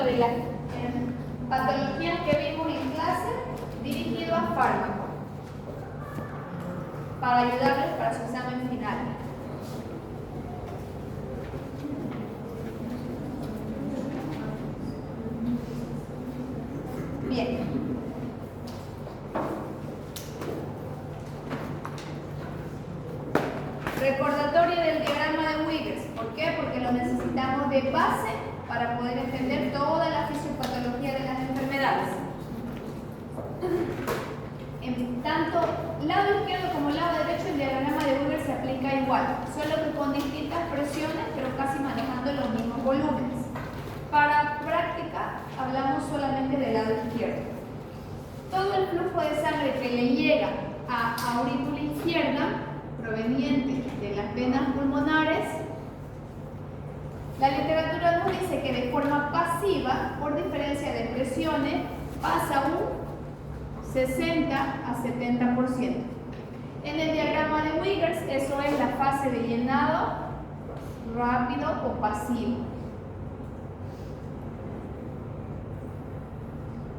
ejemplo de las patologías que vimos en clase dirigido a fármacos para ayudarles para su examen final. Bien. Recordatorio del diagrama de Wiggers. ¿Por qué? Porque lo necesitamos de base para poder entender toda la fisiopatología de las enfermedades. En tanto lado izquierdo como lado derecho, el diagrama de Wiggers se aplica igual, solo que con distintas presiones, pero casi manejando los mismos volúmenes. Para práctica, hablamos solamente del lado izquierdo. Todo el flujo de sangre que le llega a aurícula izquierda, proveniente de las venas pulmonares, la literatura nos dice que de forma pasiva, por diferencia de presiones, pasa un 60 a 70%. En el diagrama de Wiggers, eso es la fase de llenado rápido o pasivo.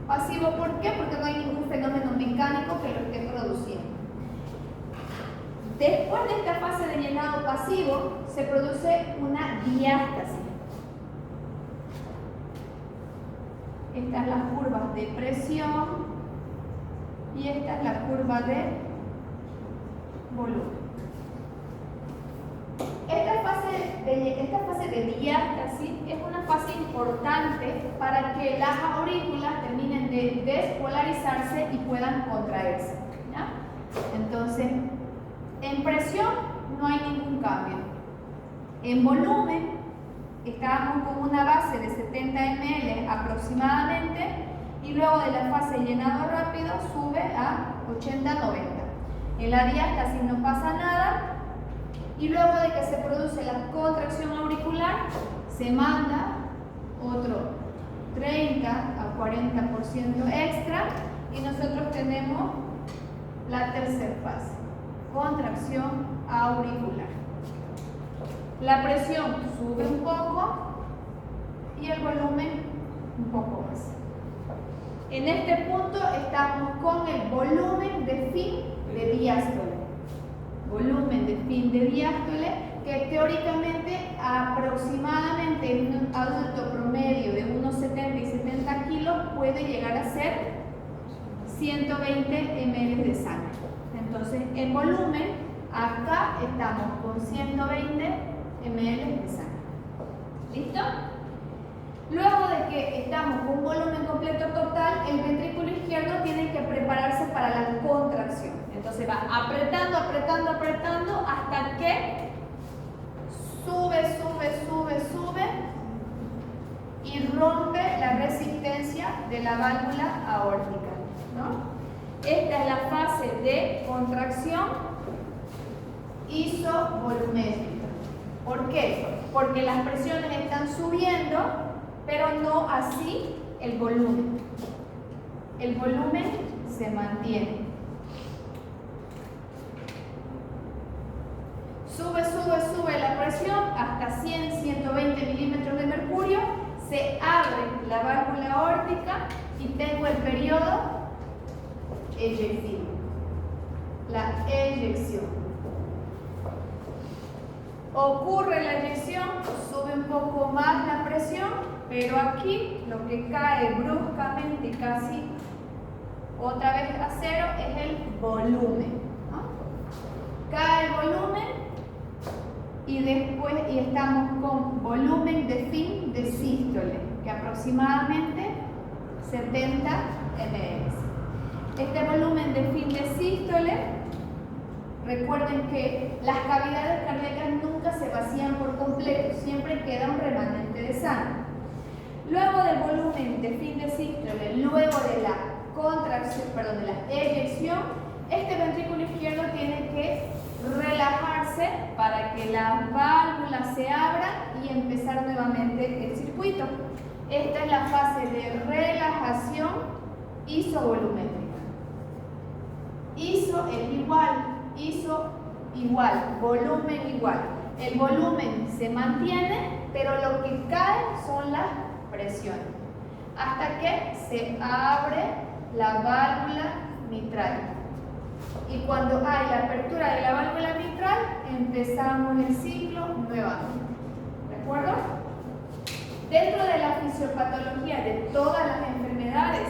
Pasivo, ¿por qué? Porque no hay ningún fenómeno mecánico que lo esté produciendo. Después de esta fase de llenado pasivo, se produce una diástasis. Estas son las curvas de presión y esta es la curva de volumen. Esta fase de diástasis es una fase importante para que las aurículas terminen de despolarizarse y puedan contraerse, ¿ya? Entonces, en presión no hay ningún cambio. En volumen, estábamos con una base de 70 ml aproximadamente y luego de la fase de llenado rápido sube a 80-90. En la diástasis no pasa nada y luego de que se produce la contracción auricular se manda otro 30 a 40% extra y nosotros tenemos la tercera fase, contracción auricular. La presión sube un poco y el volumen un poco más. En este punto estamos con el volumen de fin de diástole. Volumen de fin de diástole que teóricamente aproximadamente en un adulto promedio de unos 70 y 70 kilos puede llegar a ser 120 ml de sangre. Entonces, en volumen, acá estamos con 120 ml de sangre. ¿Listo? Luego de que estamos con un volumen completo total, el ventrículo izquierdo tiene que prepararse para la contracción. Entonces va apretando, apretando, apretando hasta que sube, sube, sube, sube y rompe la resistencia de la válvula aórtica, ¿no? Esta es la fase de contracción isovolumétrica. ¿Por qué? Porque las presiones están subiendo, pero no así el volumen. El volumen se mantiene. Sube, sube, sube la presión hasta 100, 120 milímetros de mercurio, se abre la válvula aórtica y tengo el periodo eyectivo, la eyección. Ocurre la eyección, sube un poco más la presión, pero aquí lo que cae bruscamente casi otra vez a cero es el volumen, ¿no? Cae el volumen y estamos con volumen de fin de sístole, que aproximadamente 70 ml. Este volumen de fin de sístole, recuerden que las cavidades cardíacas nunca se vacían por completo, siempre queda un remanente de sangre. Luego del volumen de fin de sístole, luego de la contracción, de la eyección, este ventrículo izquierdo tiene que relajarse para que las válvulas se abran y empezar nuevamente el circuito. Esta es la fase de relajación isovolumétrica. Iso es igual, volumen igual. El volumen se mantiene, pero lo que cae son las presiones. hasta que se abre la válvula mitral. Y cuando hay la apertura de la válvula mitral, empezamos el ciclo nuevamente. ¿De acuerdo? Dentro de la fisiopatología de todas las enfermedades,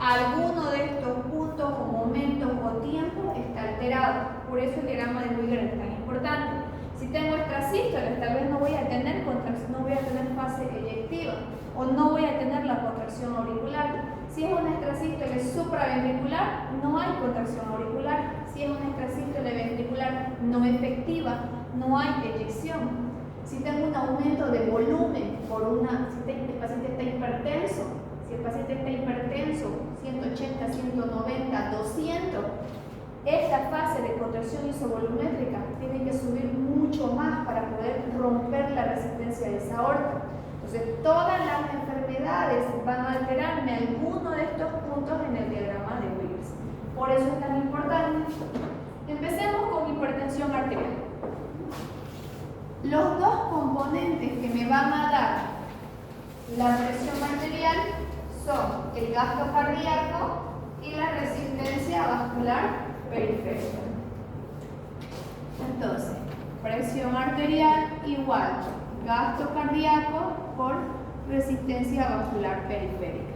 alguno de estos puntos o momentos o tiempos está alterado. Por eso el diagrama de Wigner es tan importante. Si tengo extrasístoles, tal vez no voy a tener contracción, no voy a tener fase eyectiva o no voy a tener la contracción auricular. Si es una extrasístole supraventricular, no hay contracción auricular. Si es una extrasístole ventricular no efectiva, no hay eyección. Si tengo un aumento de volumen si el paciente está hipertenso, si el paciente está hipertenso, 180, 190, 200, esta fase de contracción isovolumétrica tiene que subir mucho más para poder romper la resistencia de esa aorta. Entonces, todas las enfermedades van a alterarme alguno de estos puntos en el diagrama de Wigner. Por eso es tan importante. Empecemos con hipertensión arterial. Los dos componentes que me van a dar la presión arterial son el gasto cardíaco y la resistencia vascular periférica. Entonces, presión arterial igual gasto cardíaco por resistencia vascular periférica.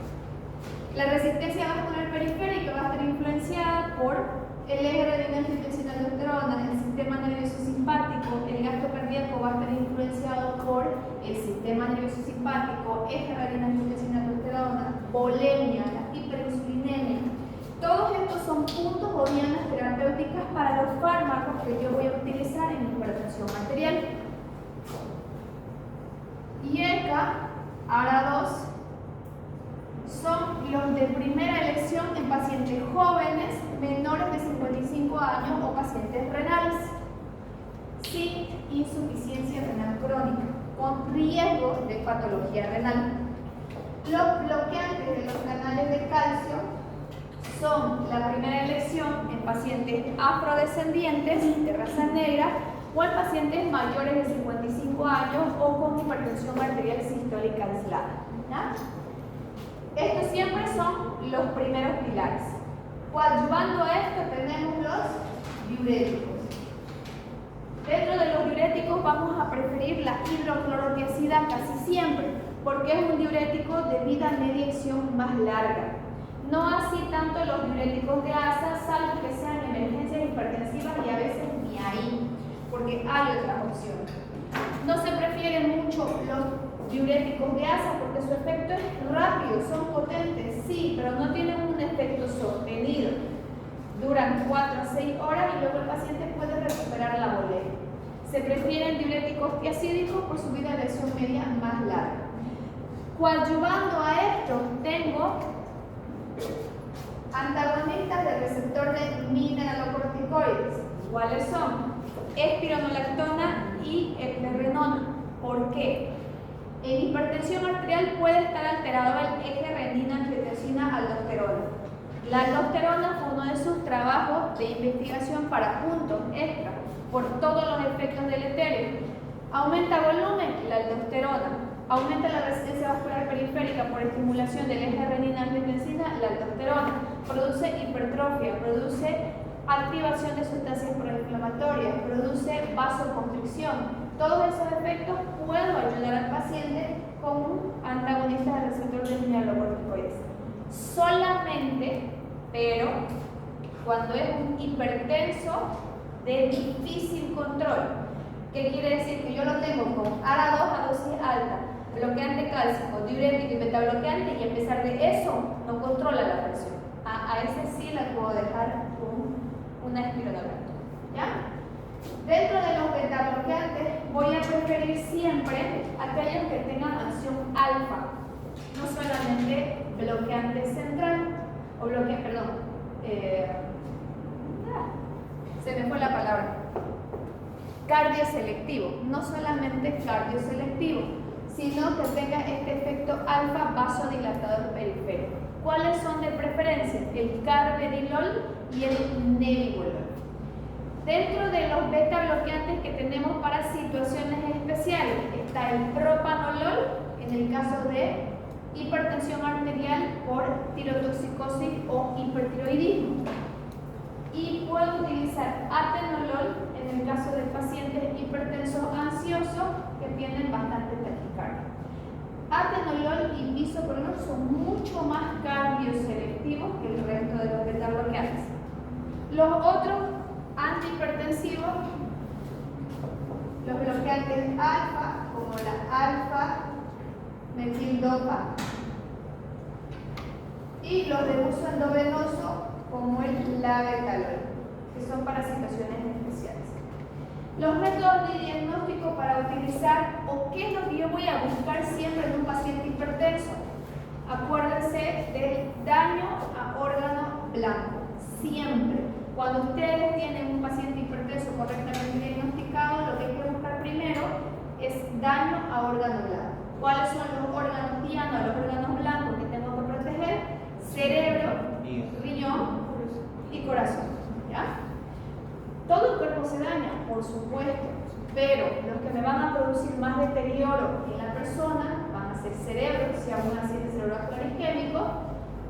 La resistencia vascular periférica va a estar influenciada por el eje renina-angiotensina-aldosterona, el sistema nervioso simpático. El gasto cardíaco va a estar influenciado por el sistema nervioso simpático, eje renina-angiotensina-aldosterona, bulimia, la hiperinsulinemia. Todos estos son puntos o dianas terapéuticas para los fármacos que yo voy a utilizar en hipertensión arterial. Y ECA, ARA2, son los de primera elección en pacientes jóvenes, menores de 55 años o pacientes renales, sin insuficiencia renal crónica, con riesgo de patología renal. Los bloqueantes de los canales de calcio son la primera elección en pacientes afrodescendientes de raza negra o en pacientes mayores de 55 años o con hipertensión arterial sistólica aislada. ¿Ya? Estos siempre son los primeros pilares. Coadyuvando a esto tenemos los diuréticos. Dentro de los diuréticos vamos a preferir la hidroclorotiazida casi siempre, porque es un diurético de vida media acción más larga. No así tanto los diuréticos de ASA, salvo que sean emergencias hipertensivas y a veces ni ahí, porque hay otras opciones. No se prefieren mucho los diuréticos de ASA porque su efecto es rápido, son potentes, sí, pero no tienen un efecto sostenido. Duran 4 a 6 horas y luego el paciente puede recuperar la boleia. Se prefieren diuréticos tiazídicos por su vida de acción media más larga. Coadyuvando a esto, tengo antagonistas del receptor de mineralocorticoides. ¿Cuáles son? Espironolactona y eplerenona. ¿Por qué? En hipertensión arterial puede estar alterado el eje renina-angiotensina-aldosterona. La aldosterona fue uno de sus trabajos de investigación para puntos extra por todos los efectos deleterios. Aumenta volumen, la aldosterona. Aumenta la resistencia vascular periférica por estimulación del eje renina-angiotensina, la aldosterona. Produce hipertrofia, produce activación de sustancias proinflamatorias, produce vasoconstricción. Todos esos efectos puedo ayudar al paciente con un antagonista del receptor de mineralocorticoides. Solamente, pero cuando es un hipertenso de difícil control. ¿Qué quiere decir? Que yo lo tengo con ARA2 a dosis alta, bloqueante cálcico, diurético y betabloqueante, y a pesar de eso no controla la presión. A ese sí la puedo dejar con una espironolactona. ¿Ya? Dentro de los betabloqueantes voy a preferir siempre aquellos que tengan acción alfa, no solamente bloqueante central o se me fue la palabra. Cardioselectivo, no solamente cardioselectivo, sino que tenga este efecto alfa vasodilatador periférico. ¿Cuáles son de preferencia? El carvedilol y el nebivolol. Dentro de los beta bloqueantes que tenemos para situaciones especiales está el propanolol en el caso de hipertensión arterial utilizar atenolol en el caso de pacientes hipertensos ansiosos que tienen bastante taquicardia. Atenolol y bisoprolol son mucho más cardioselectivos que el resto de los beta-bloqueantes. Los otros antihipertensivos, los bloqueantes alfa, como la alfa-metildopa, y los de uso endovenoso, como el labetalol, que son para situaciones especiales. Los métodos de diagnóstico para utilizar, o qué es lo que yo voy a buscar siempre en un paciente hipertenso. Acuérdense del daño a órgano blanco, siempre. Cuando ustedes tienen un paciente hipertenso correctamente diagnosticado, lo que hay que buscar primero es daño a órgano blanco. ¿Cuáles son los órganos dianos, los órganos blancos que tengo que proteger? Cerebro, riñón y corazón. ¿Ya? Todo el cuerpo se daña, por supuesto, pero los que me van a producir más deterioro en la persona van a ser cerebro, si hago una accidente cerebrovascular isquémico,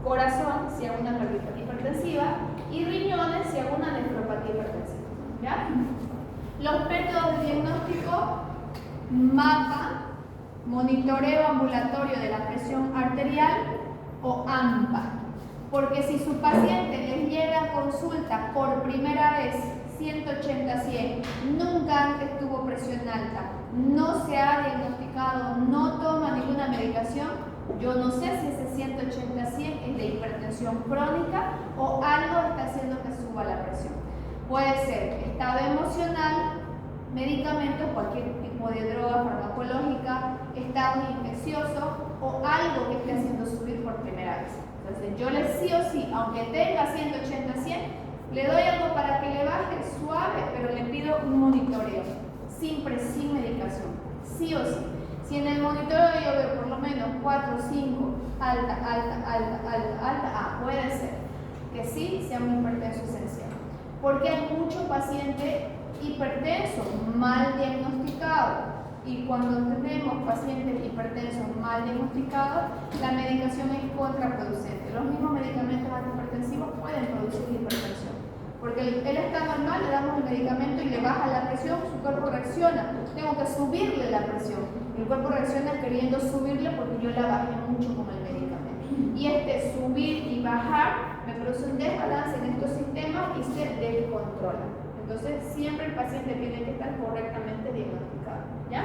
corazón, si hago una cardiopatía hipertensiva, y riñones, si hago una nefropatía hipertensiva. ¿Ya? Los métodos de diagnóstico: MAPA, monitoreo ambulatorio de la presión arterial, o AMPA. Porque si su paciente les llega a consulta por primera vez 180-100, nunca antes tuvo presión alta, no se ha diagnosticado, no toma ninguna medicación, yo no sé si ese 180-100 es de hipertensión crónica o algo está haciendo que suba la presión. Puede ser estado emocional, medicamentos, cualquier tipo de droga farmacológica, estado infeccioso o algo que esté haciendo subir por primera vez. Entonces yo le sí o sí, aunque tenga 180-100, le doy algo para que le baje suave, pero le pido un monitoreo, siempre sin medicación, sí o sí. Si en el monitoreo yo veo por lo menos 4 o 5, alta, puede ser que sí sea un hipertenso esencial. Porque hay mucho paciente hipertenso mal diagnosticado. Y cuando tenemos pacientes hipertensos mal diagnosticados, la medicación es contraproducente. Los mismos medicamentos antihipertensivos pueden producir hipertensión. Porque él está normal, le damos el medicamento y le baja la presión, su cuerpo reacciona. Tengo que subirle la presión. El cuerpo reacciona queriendo subirle porque yo la bajé mucho con el medicamento. Y este subir y bajar me produce un desbalance en estos sistemas y se descontrola. Entonces, siempre el paciente tiene que estar correctamente diagnosticado. ¿Ya?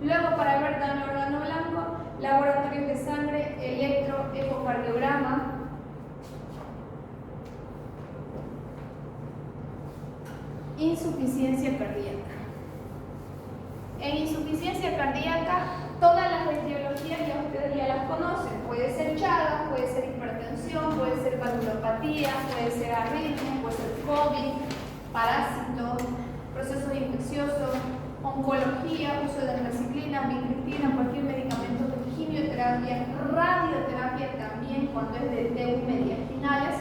Luego, para ver daño a órgano blanco, laboratorios de sangre, electroecocardiograma. Insuficiencia cardíaca. En insuficiencia cardíaca, todas las etiologías ya ustedes ya las conocen. Puede ser Chagas, puede ser hipertensión, puede ser valvulopatía, puede ser arritmia, puede ser COVID, parásitos, procesos infecciosos, oncología, uso de antraciclina, bicristina, cualquier medicamento de quimioterapia, radioterapia también cuando es de TU mediastinales.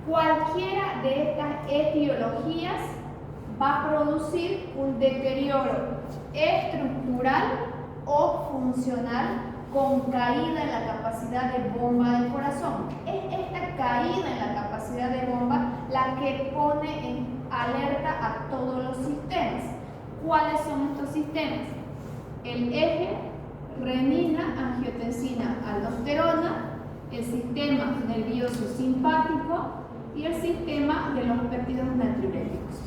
Cualquiera de estas etiologías va a producir un deterioro estructural o funcional con caída en la capacidad de bomba del corazón. Es esta caída en la capacidad de bomba la que pone en alerta a todos los sistemas. ¿Cuáles son estos sistemas? El eje renina-angiotensina aldosterona, el sistema nervioso simpático y el sistema de los péptidos natriuréticos.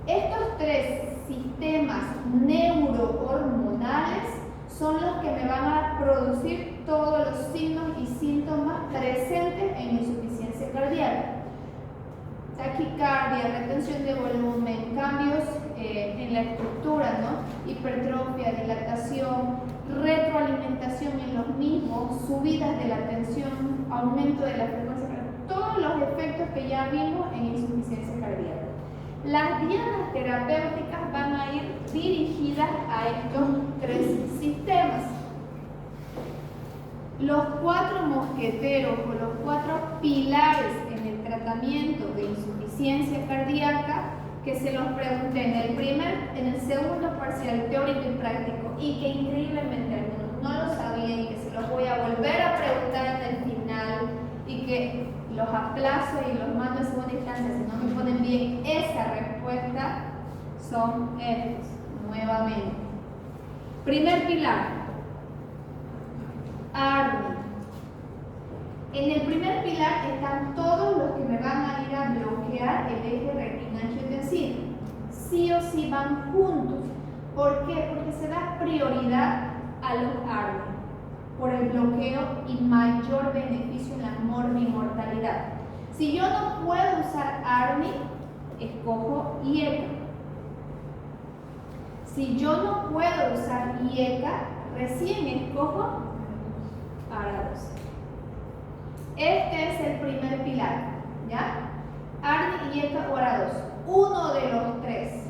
Estos tres sistemas neurohormonales son los que me van a producir todos los signos y síntomas presentes en insuficiencia cardíaca. Taquicardia, retención de volumen, cambios en la estructura, ¿no? Hipertrofia, dilatación, retroalimentación en los mismos, subidas de la tensión, aumento de la frecuencia cardíaca, todos los efectos que ya vimos en insuficiencia cardíaca. Las dianas terapéuticas van a ir dirigidas a estos tres sistemas. Los 4 mosqueteros o los 4 pilares en el tratamiento de insuficiencia cardíaca que se los pregunté en el segundo parcial teórico y práctico y que increíblemente algunos no lo sabían y que se los voy a volver a preguntar en el final y que los aplazo y los mando a segunda instancia si no me ponen bien respuesta son estos, nuevamente. Primer pilar, ARNI. En el primer pilar están todos los que me van a ir a bloquear el eje retina-angiotensina. Sí o sí van juntos. ¿Por qué? Porque se da prioridad a los ARNI por el bloqueo y mayor beneficio en la mortalidad. Si yo no puedo usar ARNI, escojo IECA. Si yo no puedo usar IECA, recién escojo ARA12. Este es el primer pilar, ¿ya? ARNI, IECA o ARA12. Uno de los tres.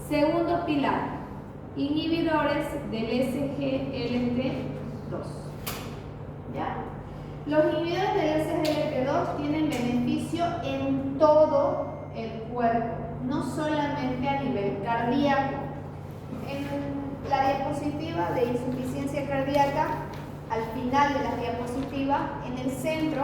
Segundo pilar, inhibidores del SGLT2. ¿Ya? Los inhibidores del SGLT2 tienen beneficio en todo el cuerpo, no solamente a nivel cardíaco. En la diapositiva de insuficiencia cardíaca, al final de la diapositiva, en el centro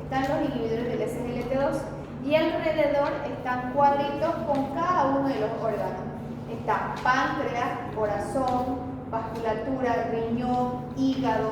están los inhibidores del SGLT2 y alrededor están cuadritos con cada uno de los órganos. Está páncreas, corazón, vasculatura, riñón, hígado,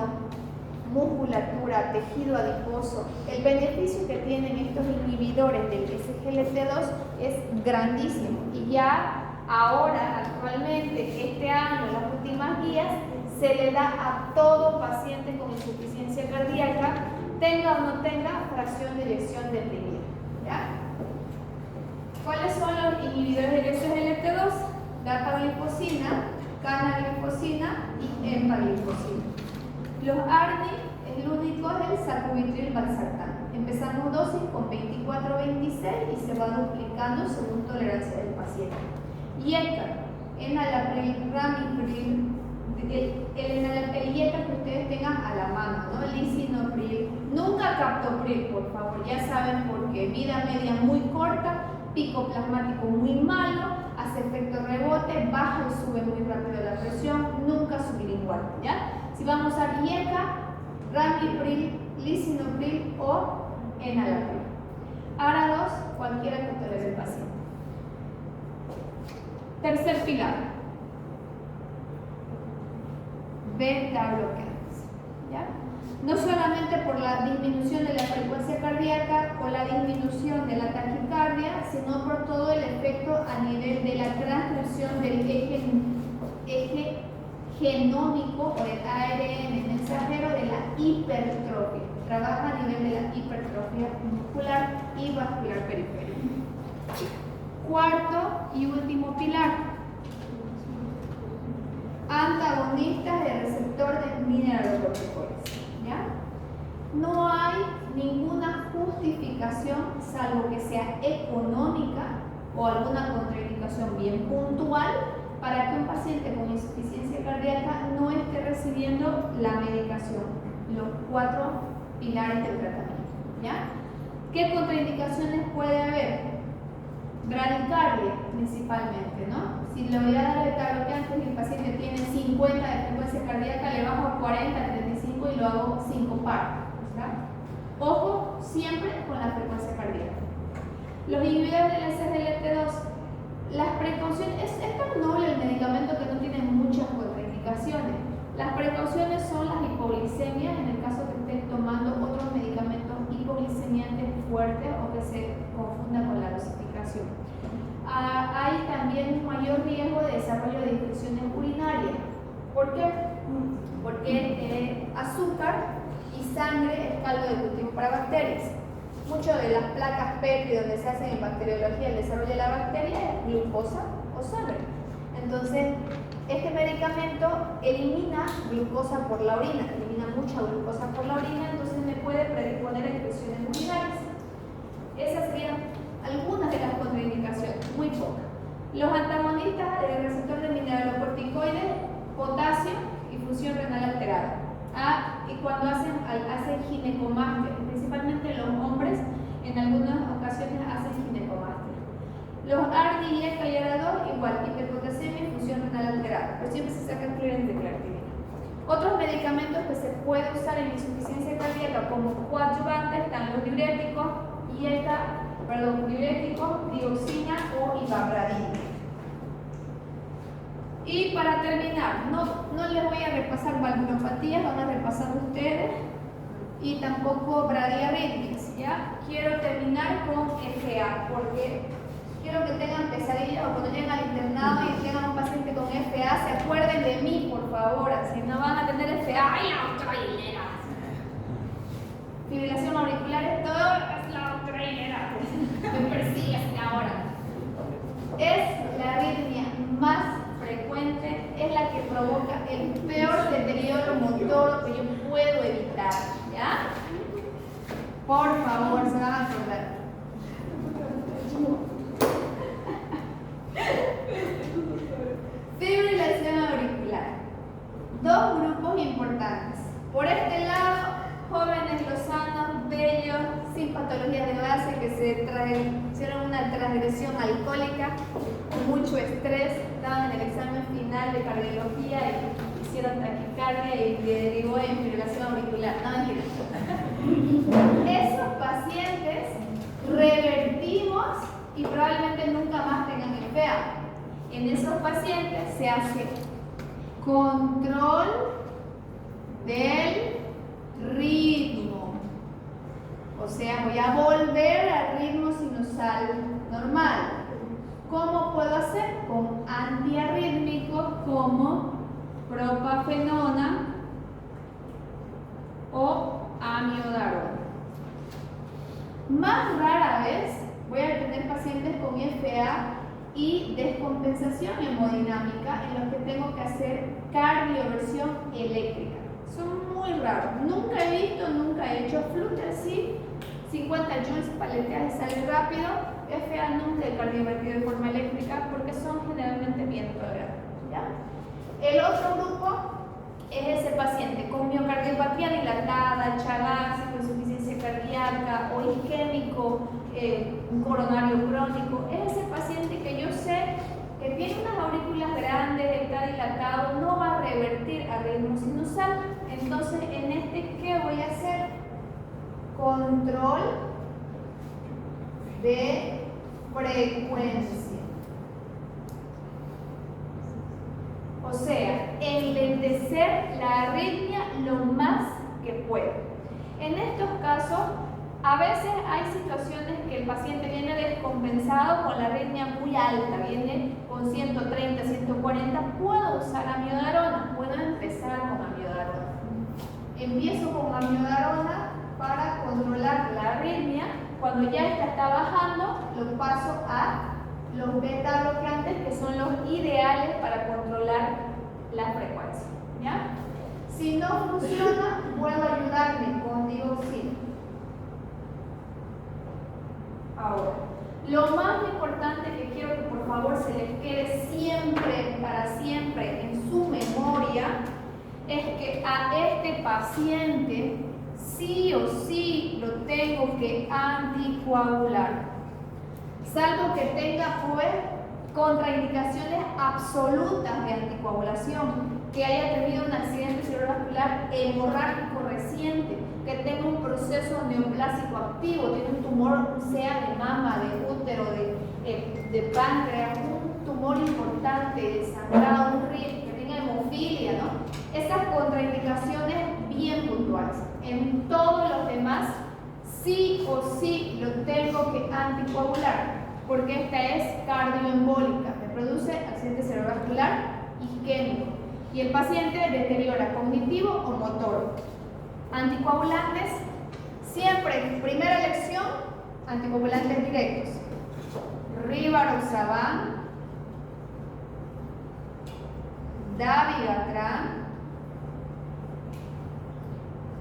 musculatura, tejido adiposo. El beneficio que tienen estos inhibidores del SGLT2 es grandísimo y ya ahora, actualmente, este año, en las últimas guías, se le da a todo paciente con insuficiencia cardíaca, tenga o no tenga fracción de eyección deprimida. ¿Ya? ¿Cuáles son los inhibidores del SGLT2? Dapaglifosina, canaglifosina y empaglifosina. Los ARNI, el único es el sacubitril valsartán. Empezamos dosis con 24-26 y se va duplicando según tolerancia del paciente. IECA, enalapril, ramipril, el IECA que ustedes tengan a la mano, ¿no? Lisinopril, nunca captopril, por favor, ya saben por qué. Vida media muy corta, pico plasmático muy malo, hace efecto rebote, baja y sube muy rápido la presión, nunca sublingual, ¿ya? Si vamos a IECA, ramipril, lisinopril o enalapril. ARA2, cualquiera que tolere el paciente. Tercer pilar, beta bloqueantes, ¿ya? No solamente por la disminución de la frecuencia cardíaca o la disminución de la taquicardia, sino por todo el efecto a nivel de la transcripción del eje genómico o del ARN mensajero de la hipertrofia. Trabaja a nivel de la hipertrofia muscular y vascular periférica. Cuarto y último pilar, antagonistas del receptor de mineralocorticoides. ¿Ya? No hay ninguna justificación, salvo que sea económica o alguna contraindicación bien puntual, para que un paciente con insuficiencia cardíaca no esté recibiendo la medicación, los 4 pilares del tratamiento. ¿Ya? ¿Qué contraindicaciones puede haber? Bradicardia principalmente, ¿no? Si le voy a dar beta-bloqueantes y el paciente tiene 50 de frecuencia cardíaca, le bajo a 40, 35 y lo hago sincopar. Ojo siempre con la frecuencia cardíaca. Los inhibidores del SGLT2, las precauciones, es tan noble el medicamento que no tiene muchas contraindicaciones. Las precauciones son las hipoglicemias en el caso que estén tomando otros medicamentos hipoglicemiantes fuertes o que se confunda con la dosificación. Hay también un mayor riesgo de desarrollo de infecciones urinarias. ¿Por qué? Porque azúcar y sangre es caldo de cultivo para bacterias. Muchas de las placas Petri donde se hace en bacteriología el desarrollo de la bacteria es glucosa o sangre. Entonces, este medicamento elimina glucosa por la orina, elimina mucha glucosa por la orina, entonces me puede predisponer a infecciones urinarias. Esas serían algunas de las contraindicaciones, muy pocas. Los antagonistas del receptor de mineralocorticoides, potasio y función renal alterada. Y cuando hacen ginecomastia, principalmente los hombres, en algunas ocasiones hacen ginecomastia. Los ARNI, IECA y ARA2, igual, hiperpotasemia y función renal alterada, pero siempre se saca clearance de creatinina. Otros medicamentos que se puede usar en insuficiencia cardíaca como coadyuvantes están los diuréticos, IECA, diuréticos, dioxina o ivabradina. Y para terminar, no les voy a repasar valvulopatías, van a repasar ustedes, y tampoco bradiarritmias, ¿ya? Quiero terminar con FA, porque quiero que tengan pesadillas o cuando lleguen al internado y tengan un paciente con FA, se acuerden de mí, por favor, si no van a tener FA, ¡ay, la otra hilera! Fibrilación auricular es todo, es la otra hilera, me persigue hasta ahora. Es la arritmia más frecuente, es la que provoca el peor deterioro motor que yo puedo evitar, ¿ya? Por favor, se van a acordar. Fibrilación auricular. Dos grupos importantes. Por este lado, jóvenes lozanos, bellos, sin patologías de base, que hicieron una transgresión alcohólica, con mucho estrés, estaban en el examen final de cardiología y hicieron taquicardia y derivó en fibrilación auricular. No, mentira. Esos pacientes revertimos y probablemente nunca más tengan FA. En esos pacientes se hace control del ritmo. O sea, voy a volver al ritmo sinusal normal. ¿Cómo puedo hacer? Con antiarrítmicos como propafenona o amiodarona. Más rara vez voy a tener pacientes con FA y descompensación hemodinámica en los que tengo que hacer cardioversión eléctrica. Son muy raros. Nunca he visto, nunca he hecho Flutter, sí, 50 joules paleteas y sale rápido. FA nunca he cardiovertido de forma eléctrica porque son generalmente bien tolerados, ¿ya? El otro grupo es ese paciente con miocardiopatía dilatada, Chagas, con insuficiencia cardíaca o isquémico, un coronario crónico. Es ese paciente que yo sé que tiene unas aurículas grandes, está dilatado, no va a revertir a ritmo sinusal. Entonces, en este, ¿qué voy a hacer? Control de frecuencia. O sea, enlentecer la arritmia lo más que puedo. En estos casos, a veces hay situaciones que el paciente viene descompensado con la arritmia muy alta, viene con 130, 140, puedo usar amiodarona, puedo empezar con amiodarona. Empiezo con amiodarona para controlar la arritmia. Cuando ya esta está bajando, lo paso a los beta bloqueantes, que son los ideales para controlar la frecuencia, ¿ya? Si no funciona, puedo ayudarme con dioxina. Ahora, lo más importante que quiero que por favor se les quede siempre, para siempre en su memoria, es que a este paciente sí o sí lo tengo que anticoagular. Salvo que tenga pues contraindicaciones absolutas de anticoagulación, que haya tenido un accidente cerebrovascular hemorrágico reciente, que tenga un proceso neoplásico activo, tiene un tumor, sea de mama, de útero, de páncreas, un tumor importante, de sangrado, un RIF, que tenga hemofilia, ¿no? Esas contraindicaciones bien puntuales. En todos los demás, sí o sí lo tengo que anticoagular, porque esta es cardioembólica, me produce accidente cerebrovascular isquémico y el paciente deteriora cognitivo o motor. Anticoagulantes, siempre, primera elección, anticoagulantes directos. Rivaroxaban, dabigatran,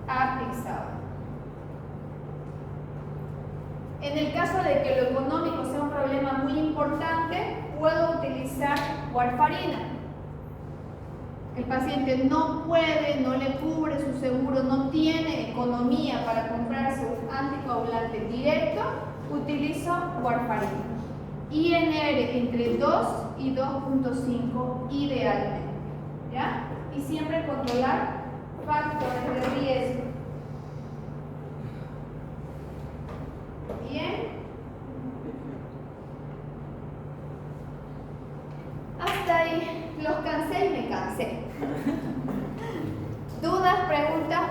apixaban. En el caso de que lo económico sea un problema muy importante, puedo utilizar warfarina. El paciente no puede, no le cubre su seguro, no tiene economía para comprarse un anticoagulante directo, utilizo warfarina. INR entre 2 y 2.5 idealmente, ¿ya? Y siempre controlar factores de riesgo. Bien.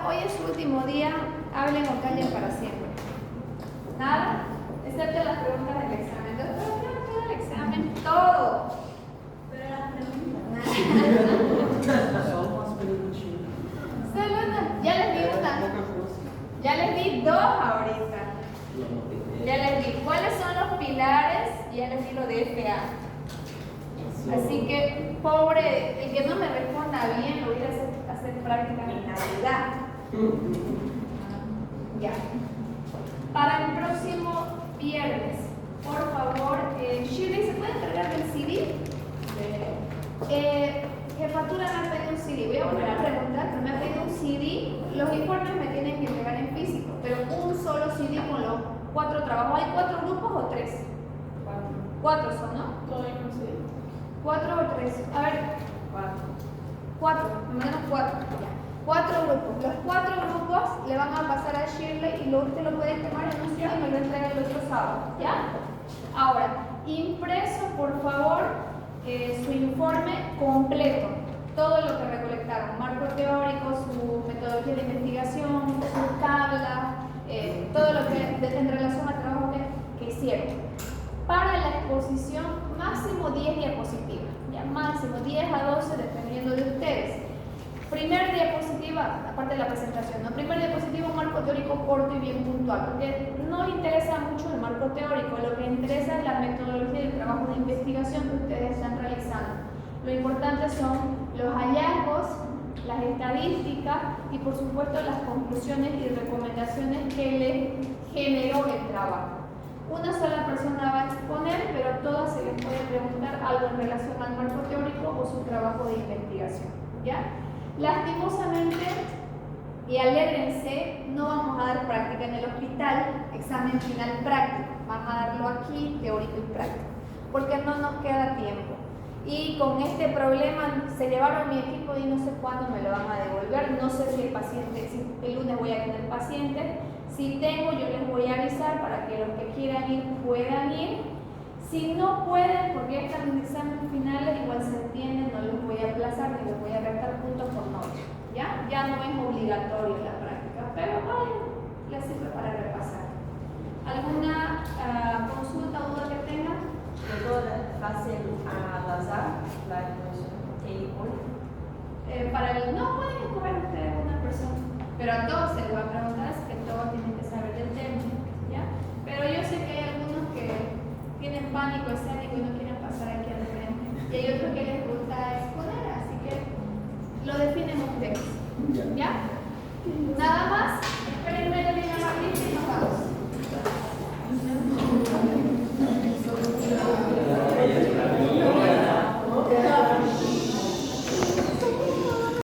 hoy es su último día, hablen o callen para siempre. Nada, excepto las preguntas del examen. Doctor, ¿qué me queda el examen? Todo. Pero las preguntas. Só umas perguntinhas. Solo una. Ya les di una. Ya les di dos ahorita. Ya les di cuáles son los pilares, ya les di lo de FA. Así que, pobre, el que no me responda bien, lo voy a hacer práctica en Navidad. Ya. Para el próximo viernes, por favor, Shirley, ¿se puede entregar el CD? Jefatura me ha pedido un CD. Voy a volver a preguntar, pero me ha pedido un CD. Los informes me tienen que entregar en físico, pero un solo CD con los 4 trabajos. ¿Hay 4 grupos o 3? 4 son, ¿no? Todo en un CD. 4 o 3. A ver. 4. Menos 4. Ya. 4 grupos. Los 4 grupos le van a pasar a Shirley y usted lo puede tomar en un día y me lo entrega el otro sábado. ¿Ya? Ahora, impreso, por favor, su informe completo. Todo lo que recolectaron. Marco teórico, su metodología de investigación, su tabla, todo lo que en relación al trabajo que hicieron. Para la exposición, máximo 10 diapositivas, ya máximo 10 a 12 dependiendo de ustedes. Primer diapositiva, aparte de la presentación, ¿no? Primer diapositiva, un marco teórico corto y bien puntual, porque no interesa mucho el marco teórico, lo que interesa es la metodología del trabajo de investigación que ustedes están realizando. Lo importante son los hallazgos, las estadísticas y por supuesto las conclusiones y recomendaciones que le generó el trabajo. Una sola persona va a exponer, pero a todas se les puede preguntar algo en relación al marco teórico o su trabajo de investigación. ¿Ya? Lastimosamente, y alégrense, no vamos a dar práctica en el hospital, examen final práctico. Vamos a darlo aquí, teórico y práctico, porque no nos queda tiempo. Y con este problema se llevaron mi equipo y no sé cuándo me lo van a devolver. No sé si el paciente, si el lunes voy a tener pacientes. Si tengo, yo les voy a avisar para que los que quieran ir puedan ir. Si no pueden, porque ya están en exámenes finales, igual se entiende, no los voy a aplazar ni les voy a restar puntos por noche. ¿Ya? Ya no es obligatorio la práctica, pero bueno, les sirve para repasar. ¿Alguna consulta o duda que tengan? Fácil al azar, la información Para el no pueden escoger ustedes una persona, pero a todos se les va a preguntar, es que todos tienen que saber del tema, ¿ya? Pero yo sé que hay algunos que tienen pánico escénico y no quieren pasar aquí al frente, y hay otros que les gusta exponer, así que lo definen ustedes, ¿ya? Nada más.